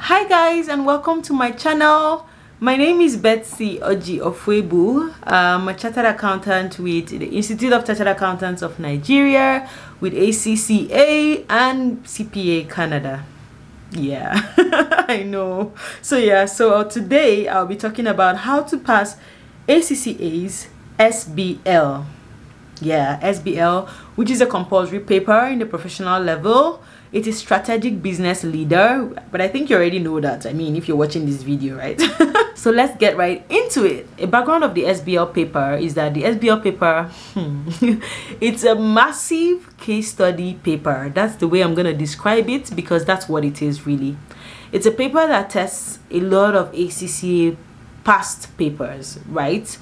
Hi guys, and welcome to my channel. My name is Betsy Oji Ofwebu. I'm a chartered accountant with the Institute of Chartered Accountants of Nigeria, with ACCA and CPA Canada. Yeah, I know. So today I'll be talking about how to pass ACCA's SBL. Yeah, SBL, which is a compulsory paper in the professional level. It is strategic business leader, but I think you already know that. I mean, if you're watching this video, right? So let's get right into it. A background of the SBL paper is that the SBL paper, it's a massive case study paper. That's the way I'm going to describe it, because that's what it is really. It's a paper that tests a lot of ACCA past papers, right?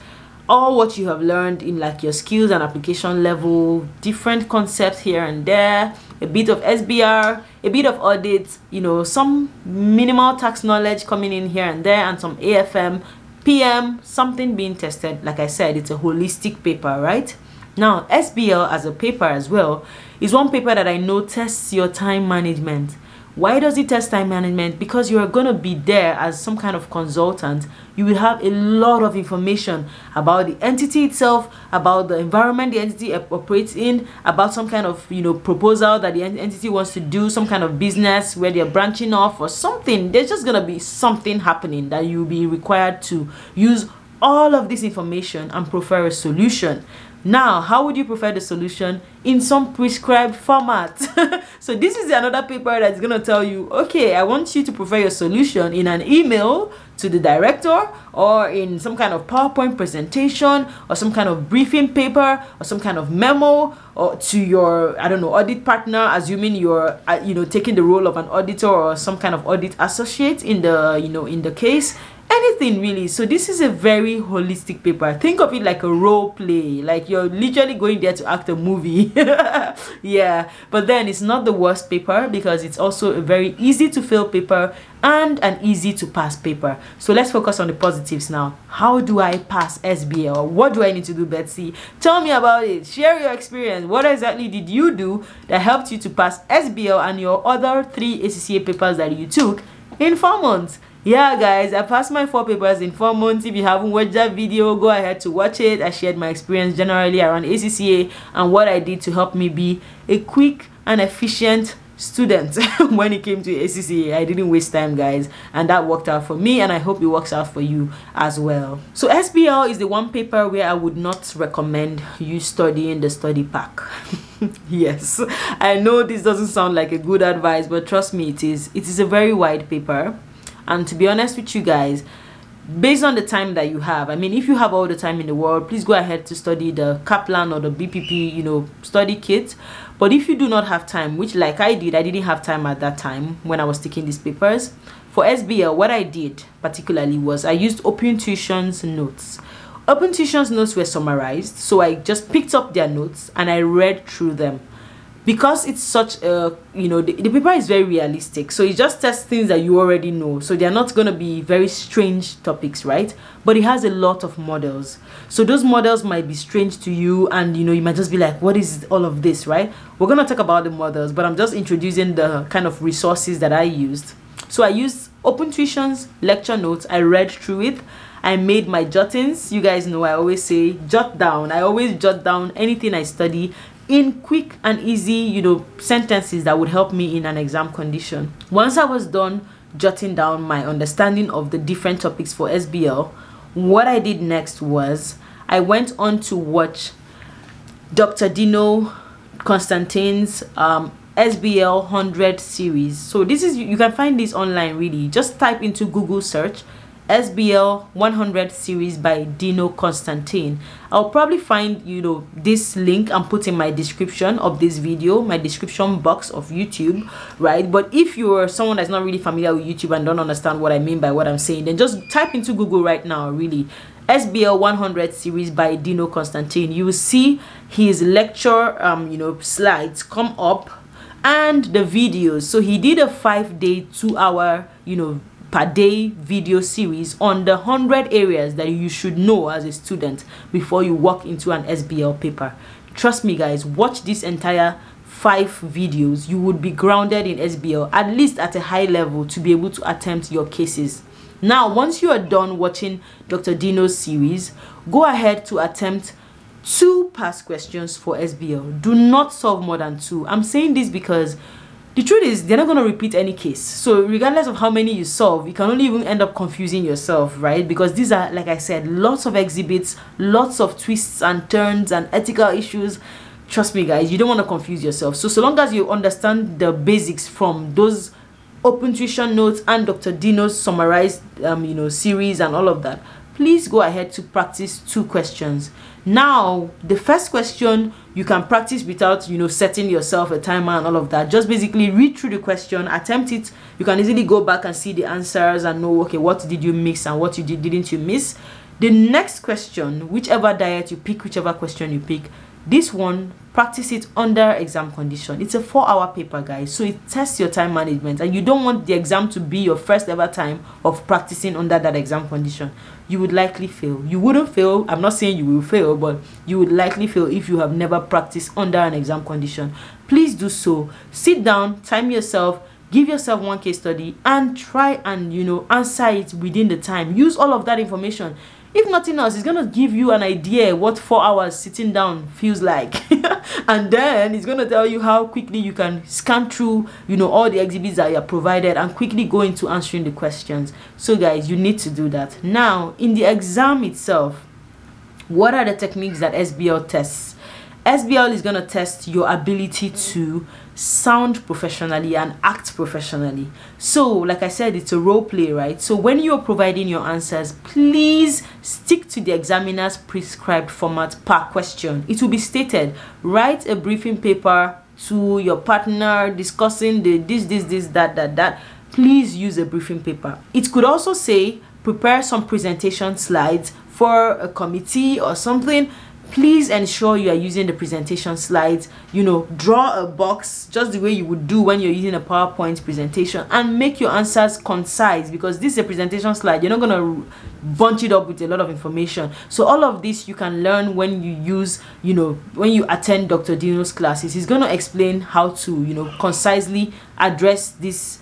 All what you have learned in like your skills and application level, different concepts here and there, a bit of SBR, a bit of audit, you know, some minimal tax knowledge coming in here and there, and some AFM, PM, something being tested. Like I said, it's a holistic paper, right? Now, SBL as a paper as well is one paper that I know tests your time management. Why does it test time management? Because you are going to be there as some kind of consultant. You will have a lot of information about the entity itself, about the environment the entity operates in, about some kind of, you know, proposal that the entity wants to do, some kind of business where they're branching off or something. There's just going to be something happening that you'll be required to use all of this information and prefer a solution. Now, how would you prefer the solution? In some prescribed format. So this is another paper that's going to tell you, okay, I want you to prefer your solution in an email to the director, or in some kind of PowerPoint presentation, or some kind of briefing paper, or some kind of memo, or to your, I don't know, audit partner, assuming you're, you know, taking the role of an auditor or some kind of audit associate in the, you know, in the case. Anything really. So this is a very holistic paper. Think of it like a role play, like you're literally going there to act a movie. Yeah, but then it's not the worst paper, because it's also a very easy to fill paper and an easy to pass paper. So let's focus on the positives now. How do I pass SBL? What do I need to do, Betsy? Tell me about it. Share your experience. What exactly did you do that helped you to pass SBL and your other 3 ACCA papers that you took in 4 months? Yeah guys, I passed my 4 papers in 4 months. If you haven't watched that video, go ahead to watch it. I shared my experience generally around ACCA and what I did to help me be a quick and efficient student when it came to ACCA. I didn't waste time, guys, and that worked out for me, and I hope it works out for you as well. So SBL is the one paper where I would not recommend you studying the study pack. Yes, I know this doesn't sound like a good advice, but trust me, it is a very wide paper. And to be honest with you guys, based on the time that you have, I mean, if you have all the time in the world, please go ahead to study the Kaplan or the BPP, you know, study kit. But if you do not have time, which like I didn't have time at that time when I was taking these papers. For SBL, what I did particularly was I used Open Tuition's notes. Open Tuition's notes were summarized, so I just picked up their notes and I read through them. Because it's such a, you know, the paper is very realistic, so it just tests things that you already know, so they're not going to be very strange topics, right? But it has a lot of models, so those models might be strange to you, and you know, you might just be like, what is all of this, right? We're going to talk about the models, but I'm just introducing the kind of resources that I used. So I used Open Tuition's lecture notes. I read through it. I made my jottings. You guys know I always say jot down. I always jot down anything I study in quick and easy, you know, sentences that would help me in an exam condition. Once I was done jotting down my understanding of the different topics for SBL, what I did next was I went on to watch Dr. Dino Constantine's SBL 100 series. So this is, you can find this online really. Just type into Google search SBL 100 series by Dino Constantine. I'll probably find, you know, this link and put in my description of this video, my description box of YouTube, right? But if you're someone that's not really familiar with YouTube and don't understand what I mean by what I'm saying, then just type into Google right now, really. SBL 100 series by Dino Constantine. You will see his lecture you know, slides come up and the videos. So he did a 5-day 2-hour, you know, per day video series on the 100 areas that you should know as a student before you walk into an SBL paper. Trust me guys, watch this entire 5 videos, you would be grounded in SBL, at least at a high level, to be able to attempt your cases. Now, once you are done watching Dr. Dino's series, go ahead to attempt 2 past questions for SBL. Do not solve more than 2. I'm saying this because the truth is they're not going to repeat any case. So regardless of how many you solve, you can only even end up confusing yourself, right? Because these are, like I said, lots of exhibits, lots of twists and turns and ethical issues. Trust me, guys, you don't want to confuse yourself. So long as you understand the basics from those open tuition notes and Dr. Dino's summarized series and all of that, please go ahead to practice 2 questions. Now, the first question you can practice without setting yourself a timer and all of that. Just basically read through the question, attempt it. You can easily go back and see the answers and know, okay, what did you miss and what didn't you miss. The next question, whichever diet you pick, whichever question you pick, this one, practice it under exam condition. It's a 4-hour paper, guys, so it tests your time management, and you don't want the exam to be your first ever time of practicing under that exam condition. You would likely fail. You wouldn't fail, I'm not saying you will fail, but you would likely fail if you have never practiced under an exam condition. Please do so. Sit down, time yourself, give yourself 1 case study, and try and answer it within the time. Use all of that information. If nothing else, it's going to give you an idea what 4 hours sitting down feels like. And then it's going to tell you how quickly you can scan through, all the exhibits that you are provided and quickly go into answering the questions. So guys, you need to do that. Now, in the exam itself, what are the techniques that SBL tests? SBL is going to test your ability to sound professionally and act professionally. So like I said, it's a role play, right? So when you're providing your answers, please stick to the examiner's prescribed format per question. It will be stated, write a briefing paper to your partner discussing the this that. Please use a briefing paper. It could also say prepare some presentation slides for a committee or something. Please ensure you are using the presentation slides. Draw a box just the way you would do when you're using a PowerPoint presentation, and make your answers concise, because this is a presentation slide. You're not going to bunch it up with a lot of information. So all of this you can learn when you use, when you attend Dr. Dino's classes. He's going to explain how to, concisely address this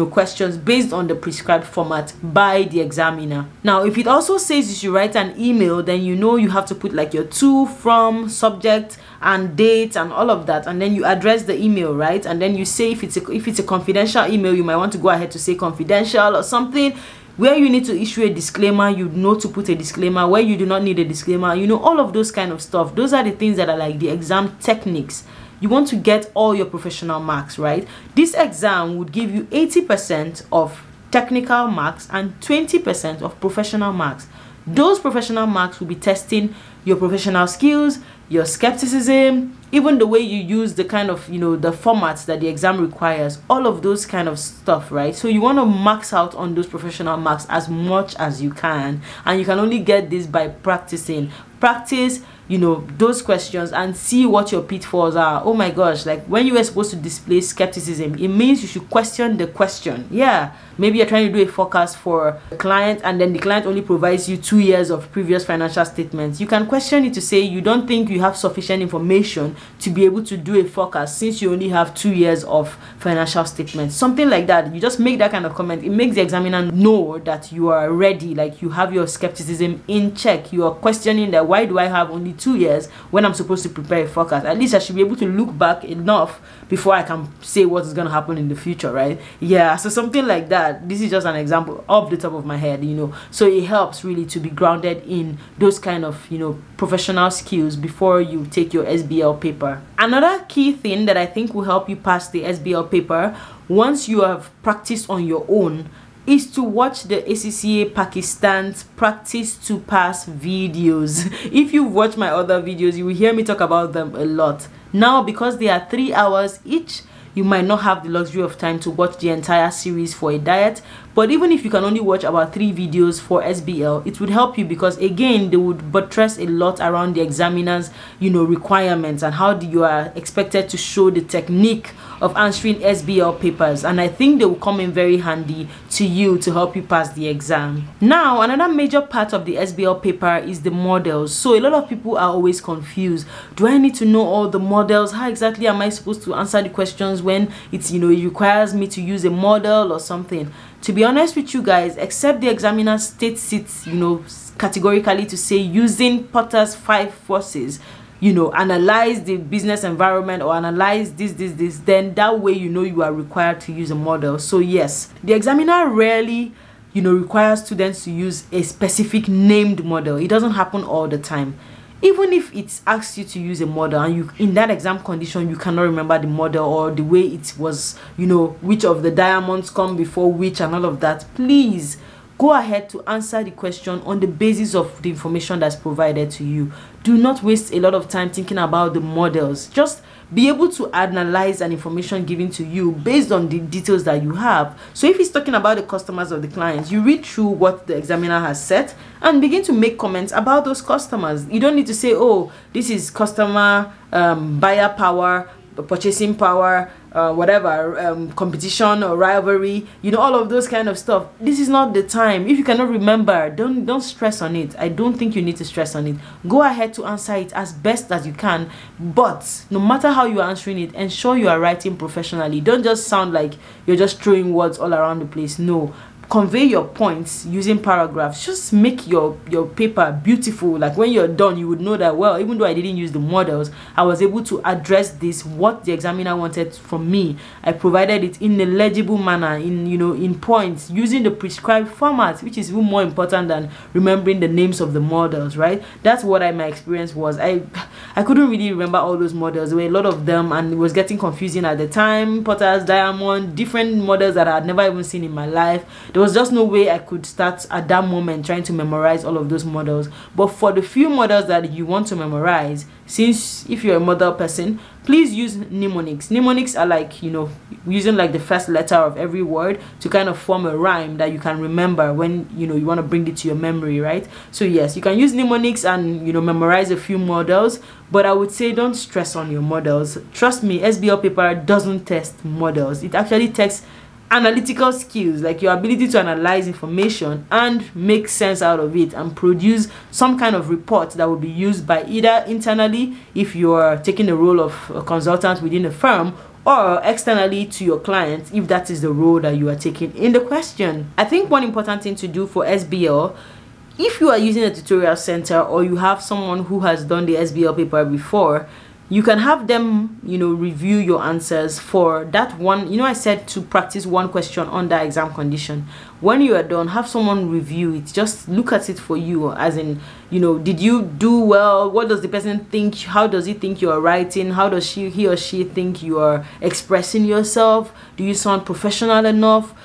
questions based on the prescribed format by the examiner. Now, if it also says you should write an email, then you have to put like your to, from, subject and date and all of that, and then you address the email, right? And then you say if it's a confidential email, you might want to go ahead to say confidential or something. Where you need to issue a disclaimer, you know to put a disclaimer. Where you do not need a disclaimer, all of those kind of stuff. Those are the things that are like the exam techniques. You want to get all your professional marks, right? This exam would give you 80% of technical marks and 20% of professional marks. Those professional marks will be testing your professional skills, your skepticism, even the way you use the kind of, the formats that the exam requires, all of those kind of stuff, right? So you want to max out on those professional marks as much as you can, and you can only get this by practicing. Practice those questions and see what your pitfalls are. Oh my gosh, like when you were supposed to display skepticism, it means you should question the question. Yeah, maybe you're trying to do a forecast for a client, and then the client only provides you 2 years of previous financial statements. You can question it to say you don't think you have sufficient information to be able to do a forecast since you only have 2 years of financial statements, something like that. You just make that kind of comment. It makes the examiner know that you are ready, like you have your skepticism in check. You are questioning that, why do I have only 2 years when I'm supposed to prepare a forecast? At least I should be able to look back enough before I can say what is going to happen in the future, right? Yeah, so something like that. This is just an example off the top of my head, so it helps really to be grounded in those kind of professional skills before you take your SBL paper. Another key thing that I think will help you pass the SBL paper once you have practiced on your own is to watch the ACCA Pakistan's practice to pass videos. If you've watched my other videos, you will hear me talk about them a lot. Now, because they are 3 hours each, you might not have the luxury of time to watch the entire series for a diet, But even if you can only watch about 3 videos for SBL, it would help you, because again, they would buttress a lot around the examiner's, requirements and how you are expected to show the technique of answering SBL papers, and I think they will come in very handy to you to help you pass the exam. Now, another major part of the SBL paper is the models. So a lot of people are always confused. Do I need to know all the models? How exactly am I supposed to answer the questions when it's, it requires me to use a model or something? To be honest with you guys, except the examiner states it, categorically to say using Potter's 5 forces, analyze the business environment or analyze this, then that way you are required to use a model. So yes, the examiner rarely requires students to use a specific named model. It doesn't happen all the time. Even if it asks you to use a model and you, in that exam condition, you cannot remember the model or the way it was, which of the diamonds come before which and all of that, please go ahead to answer the question on the basis of the information that's provided to you. Do not waste a lot of time thinking about the models. Just be able to analyze an information given to you based on the details that you have. So if he's talking about the customers of the clients, you read through what the examiner has said and begin to make comments about those customers. You don't need to say, oh, this is customer buyer power, purchasing power, whatever, competition or rivalry, all of those kind of stuff. This is not the time. If you cannot remember, don't stress on it. I don't think you need to stress on it. Go ahead to answer it as best as you can, but no matter how you are answering it, ensure you are writing professionally. Don't just sound like you're just throwing words all around the place. No, convey your points using paragraphs. Just make your paper beautiful. Like when you're done, you would know that, well, even though I didn't use the models, I was able to address this, what the examiner wanted from me. I provided it in a legible manner, in points, using the prescribed format, which is even more important than remembering the names of the models, right? That's what my experience was. I couldn't really remember all those models. There were a lot of them and it was getting confusing at the time. Potter's diamond, different models that I had never even seen in my life. There was just no way I could start at that moment trying to memorize all of those models. But for the few models that you want to memorize, since if you're a model person, please use mnemonics. Mnemonics are like, using like the first letter of every word to kind of form a rhyme that you can remember when, you want to bring it to your memory, right? So yes, you can use mnemonics and, memorize a few models, but I would say don't stress on your models. Trust me, SBL paper doesn't test models. It actually tests analytical skills, like your ability to analyze information and make sense out of it and produce some kind of report that will be used by either internally if you're taking the role of a consultant within a firm, or externally to your client if that is the role that you are taking in the question. I think one important thing to do for SBL, if you are using a tutorial center or you have someone who has done the SBL paper before, you can have them, review your answers for that one. I said to practice one question under exam condition. When you are done, have someone review it. Just look at it for you, as in, did you do well? What does the person think? How does he think you are writing? How does he or she think you are expressing yourself? Do you sound professional enough?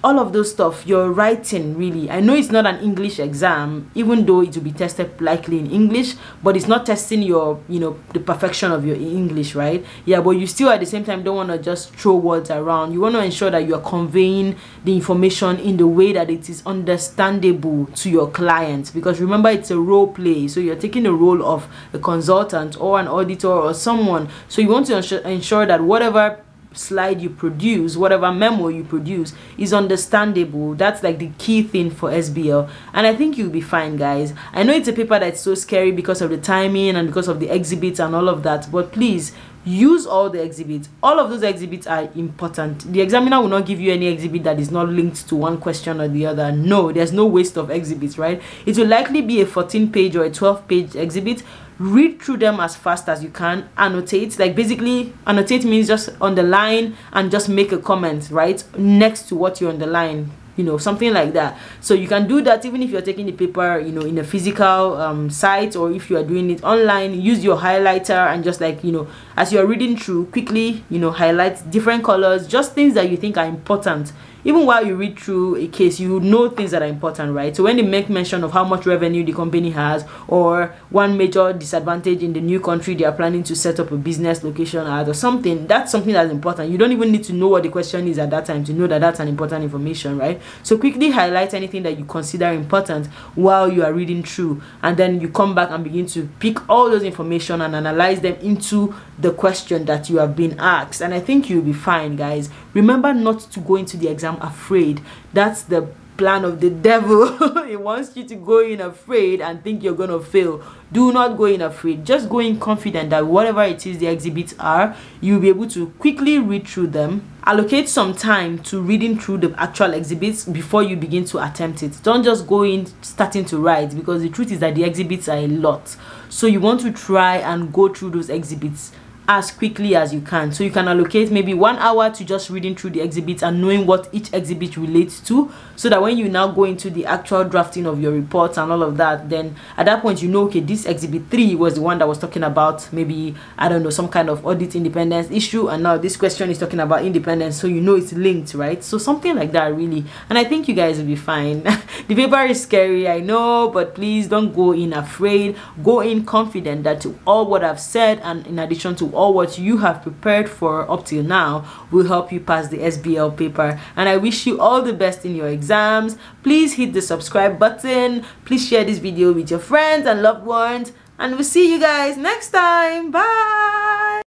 All of those stuff. Your writing, really. I know it's not an English exam, even though it will be tested likely in English, but it's not testing your, the perfection of your English, right? Yeah, but you still at the same time don't want to just throw words around. You want to ensure that you are conveying the information in the way that it is understandable to your client, because remember, it's a role play, so you're taking the role of a consultant or an auditor or someone. So you want to ensure that whatever slide you produce, whatever memo you produce, is understandable. That's like the key thing for SBL, and I think you'll be fine, guys. I know it's a paper that's so scary because of the timing and because of the exhibits and all of that, but please use all the exhibits. All of those exhibits are important. The examiner will not give you any exhibit that is not linked to one question or the other. No, there's no waste of exhibits, right? It will likely be a 14-page or a 12-page exhibit. Read through them as fast as you can. Annotate, like basically annotate means just underline and just make a comment right next to what you underline, something like that. So you can do that even if you're taking the paper, in a physical site, or if you are doing it online. Use your highlighter and just like, as you're reading through, quickly, highlight different colors, just things that you think are important even while you read through a case, you know things that are important, right? So when they make mention of how much revenue the company has, or one major disadvantage in the new country they are planning to set up a business location at, or something, that's something that's important. You don't even need to know what the question is at that time to know that that's an important information, right? So quickly highlight anything that you consider important while you are reading through, and then you come back and begin to pick all those information and analyze them into the question that you have been asked. And I think you'll be fine, guys. Remember not to go into the exam afraid. That's the plan of the devil. He wants you to go in afraid and think you're gonna fail. Do not go in afraid. Just go in confident that whatever it is the exhibits are, you'll be able to quickly read through them. Allocate some time to reading through the actual exhibits before you begin to attempt it. Don't just go in starting to write, because the truth is that the exhibits are a lot. So you want to try and go through those exhibits as quickly as you can. So you can allocate maybe 1 hour to just reading through the exhibits and knowing what each exhibit relates to, so that when you now go into the actual drafting of your reports and all of that, then at that point you know, okay, this exhibit 3 was the one that was talking about maybe, I don't know, some kind of audit independence issue, and now this question is talking about independence, so you know it's linked, right? So something like that, really. And I think you guys will be fine. The paper is scary, I know, but please don't go in afraid. Go in confident that all what I've said, and in addition to all what you have prepared for up till now, will help you pass the SBL paper. And I wish you all the best in your exams. Please hit the subscribe button. Please share this video with your friends and loved ones, and we'll see you guys next time. Bye.